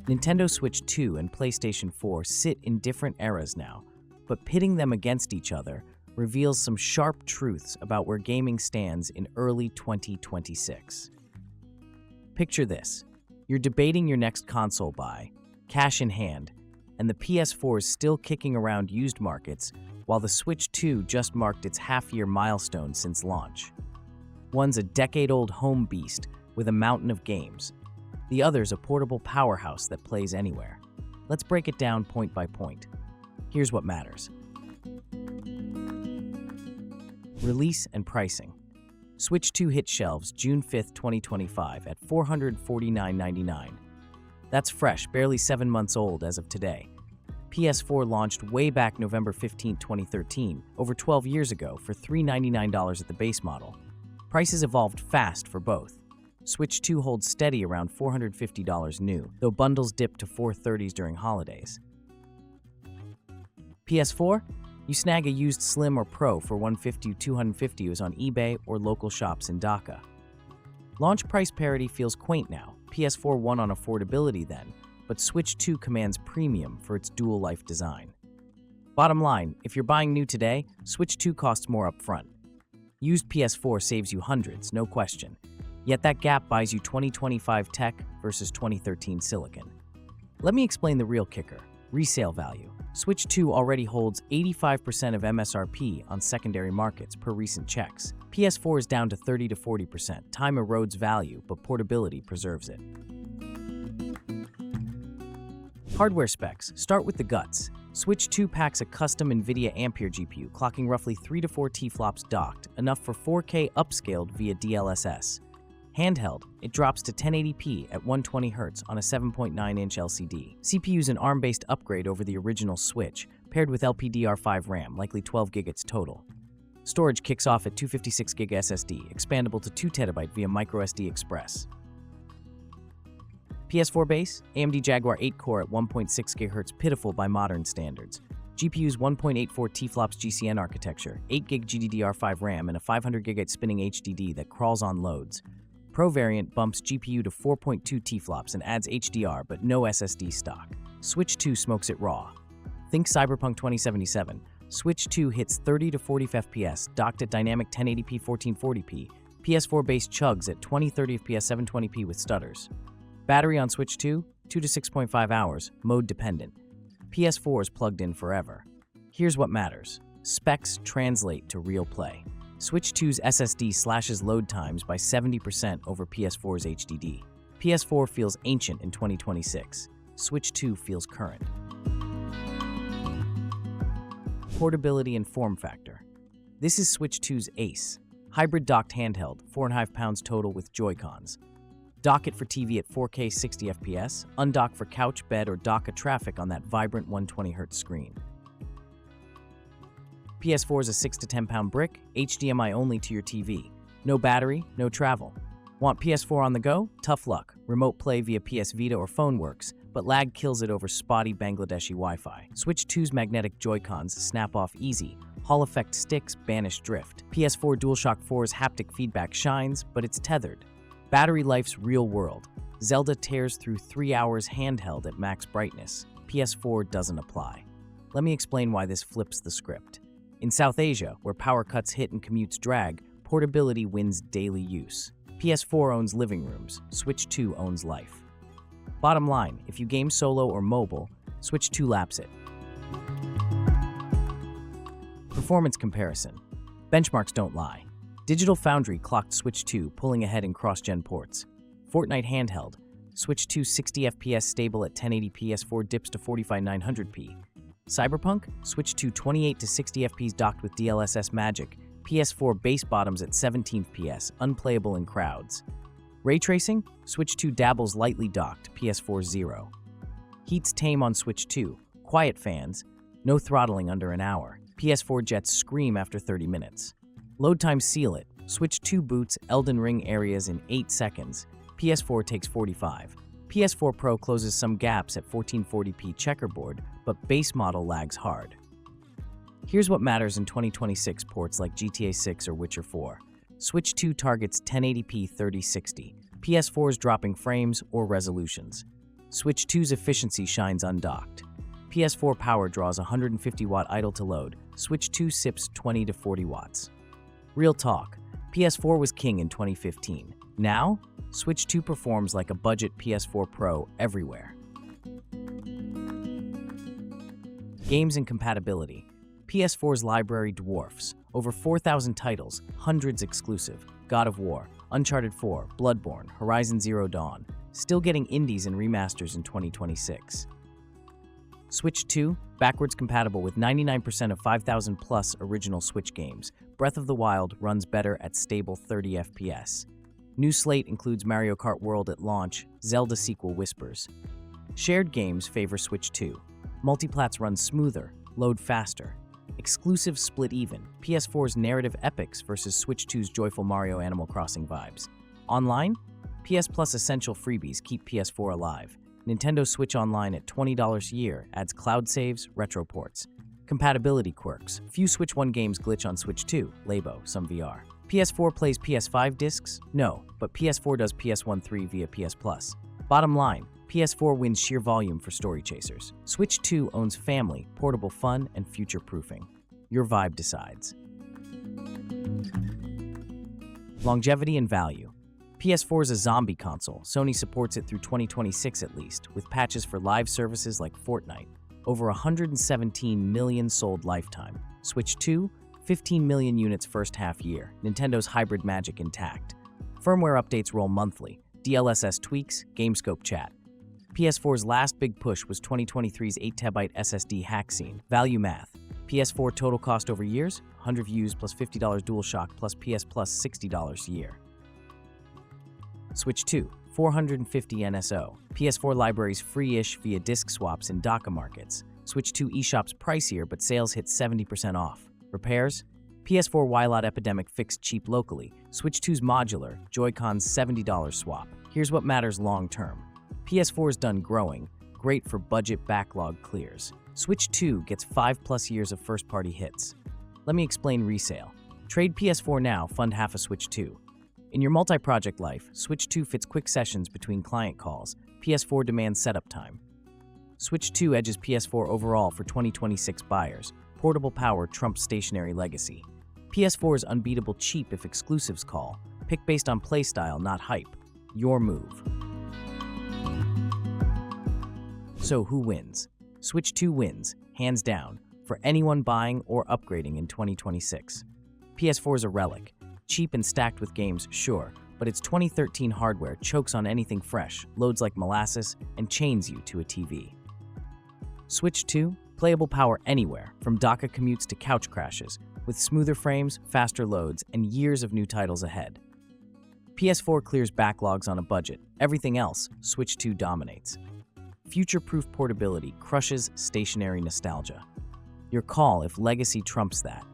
Nintendo Switch 2 and PlayStation 4 sit in different eras now, but pitting them against each other reveals some sharp truths about where gaming stands in early 2026. Picture this. You're debating your next console buy, cash in hand, and the PS4 is still kicking around used markets, while the Switch 2 just marked its half-year milestone since launch. One's a decade-old home beast with a mountain of games. The other's a portable powerhouse that plays anywhere. Let's break it down point by point. Here's what matters. Release and pricing. Switch 2 hit shelves June 5, 2025 at $449.99. That's fresh, barely 7 months old as of today. PS4 launched way back November 15, 2013, over 12 years ago for $399 at the base model. Prices evolved fast for both. Switch 2 holds steady around $450 new, though bundles dip to $430s during holidays. PS4? You snag a used Slim or Pro for $150 to $250 on eBay or local shops in Dhaka. Launch price parity feels quaint now. PS4 won on affordability then, but Switch 2 commands premium for its dual-life design. Bottom line, if you're buying new today, Switch 2 costs more upfront. Used PS4 saves you hundreds, no question. Yet that gap buys you 2025 tech versus 2013 silicon. Let me explain the real kicker, resale value. Switch 2 already holds 85% of MSRP on secondary markets per recent checks. PS4 is down to 30 to 40%. Time erodes value, but portability preserves it. Hardware specs. Start with the guts. Switch 2 packs a custom NVIDIA Ampere GPU, clocking roughly 3 to 4 T-flops docked, enough for 4K upscaled via DLSS. Handheld, it drops to 1080p at 120Hz on a 7.9-inch LCD. CPU's an ARM-based upgrade over the original Switch, paired with LPDDR5 RAM, likely 12GB total. Storage kicks off at 256GB SSD, expandable to 2TB via microSD Express. PS4 base, AMD Jaguar 8-core at 1.6 GHz, pitiful by modern standards. GPU's 1.84 T-flops GCN architecture, 8GB GDDR5 RAM, and a 500GB spinning HDD that crawls on loads. Pro variant bumps GPU to 4.2 T-flops and adds HDR, but no SSD stock. Switch 2 smokes it raw. Think Cyberpunk 2077. Switch 2 hits 30 to 40 FPS, docked at dynamic 1080p 1440p. PS4 base chugs at 20-30 FPS 720p with stutters. Battery on Switch 2, 2 to 6.5 hours, mode dependent. PS4 is plugged in forever. Here's what matters. Specs translate to real play. Switch 2's SSD slashes load times by 70% over PS4's HDD. PS4 feels ancient in 2026. Switch 2 feels current. Portability and form factor. This is Switch 2's ace. Hybrid docked handheld, 4.5 pounds total with Joy-Cons. Dock it for TV at 4K 60 FPS, undock for couch, bed, or dock a traffic on that vibrant 120Hz screen. PS4 is a 6 to 10 pound brick, HDMI only to your TV. No battery, no travel. Want PS4 on the go? Tough luck. Remote play via PS Vita or phone works, but lag kills it over spotty Bangladeshi Wi-Fi. Switch 2's magnetic Joy-Cons snap off easy. Hall effect sticks banish drift. PS4 DualShock 4's haptic feedback shines, but it's tethered. Battery life's real world. Zelda tears through 3 hours handheld at max brightness. PS4 doesn't apply. Let me explain why this flips the script. In South Asia, where power cuts hit and commutes drag, portability wins daily use. PS4 owns living rooms, Switch 2 owns life. Bottom line, if you game solo or mobile, Switch 2 laps it. Performance comparison. Benchmarks don't lie. Digital Foundry clocked Switch 2, pulling ahead in cross-gen ports. Fortnite handheld. Switch 2 60 FPS stable at 1080p, PS4 dips to 45900p. Cyberpunk, Switch 2 28 to 60 FPS docked with DLSS magic, PS4 base bottoms at 17 FPS, unplayable in crowds. Ray tracing, Switch 2 dabbles lightly docked, PS4 0. Heat's tame on Switch 2, quiet fans, no throttling under an hour. PS4 jets scream after 30 minutes. Load times seal it, Switch 2 boots Elden Ring areas in 8 seconds, PS4 takes 45. PS4 Pro closes some gaps at 1440p checkerboard, but base model lags hard. Here's what matters in 2026 ports like GTA 6 or Witcher 4. Switch 2 targets 1080p 3060. PS4 is dropping frames or resolutions. Switch 2's efficiency shines undocked. PS4 power draws 150-watt idle to load. Switch 2 sips 20 to 40 watts. Real talk, PS4 was king in 2015. Now, Switch 2 performs like a budget PS4 Pro everywhere. Games and compatibility. PS4's library dwarfs. Over 4,000 titles, hundreds exclusive. God of War, Uncharted 4, Bloodborne, Horizon Zero Dawn. Still getting indies and remasters in 2026. Switch 2, backwards compatible with 99% of 5,000 plus original Switch games. Breath of the Wild runs better at stable 30 FPS. New slate includes Mario Kart World at launch, Zelda sequel Whispers. Shared games favor Switch 2. Multiplats run smoother, load faster. Exclusive split even, PS4's narrative epics versus Switch 2's joyful Mario Animal Crossing vibes. Online, PS Plus essential freebies keep PS4 alive. Nintendo Switch Online at $20 a year adds cloud saves, retro ports. Compatibility quirks. Few Switch 1 games glitch on Switch 2, Labo, some VR. PS4 plays PS5 discs? No, but PS4 does PS1 3 via PS Plus. Bottom line, PS4 wins sheer volume for story chasers. Switch 2 owns family, portable fun, and future-proofing. Your vibe decides. Longevity and value. PS4 is a zombie console. Sony supports it through 2026 at least, with patches for live services like Fortnite. Over 117 million sold lifetime. Switch 2, 15 million units first half year. Nintendo's hybrid magic intact. Firmware updates roll monthly. DLSS tweaks, GameScope chat. PS4's last big push was 2023's 8TB SSD hack scene. Value math. PS4 total cost over years, 100 views plus $50 DualShock plus PS Plus $60 a year. Switch 2, 450 NSO. PS4 libraries free-ish via disc swaps in DACA markets. Switch 2 eShop's pricier, but sales hit 70% off. Repairs? PS4 Wylot Epidemic fixed cheap locally. Switch 2's modular, Joy-Con's $70 swap. Here's what matters long-term. PS4's done growing, great for budget backlog clears. Switch 2 gets 5+ years of first-party hits. Let me explain resale. Trade PS4 now, fund half a Switch 2. In your multi-project life, Switch 2 fits quick sessions between client calls. PS4 demands setup time. Switch 2 edges PS4 overall for 2026 buyers. Portable power trumps stationary legacy. PS4 is unbeatable cheap if exclusives call. Pick based on playstyle, not hype. Your move. So who wins? Switch 2 wins, hands down, for anyone buying or upgrading in 2026. PS4 is a relic. Cheap and stacked with games, sure, but its 2013 hardware chokes on anything fresh, loads like molasses, and chains you to a TV. Switch 2, playable power anywhere, from DACA commutes to couch crashes, with smoother frames, faster loads, and years of new titles ahead. PS4 clears backlogs on a budget. Everything else, Switch 2 dominates. Future-proof portability crushes stationary nostalgia. Your call if legacy trumps that.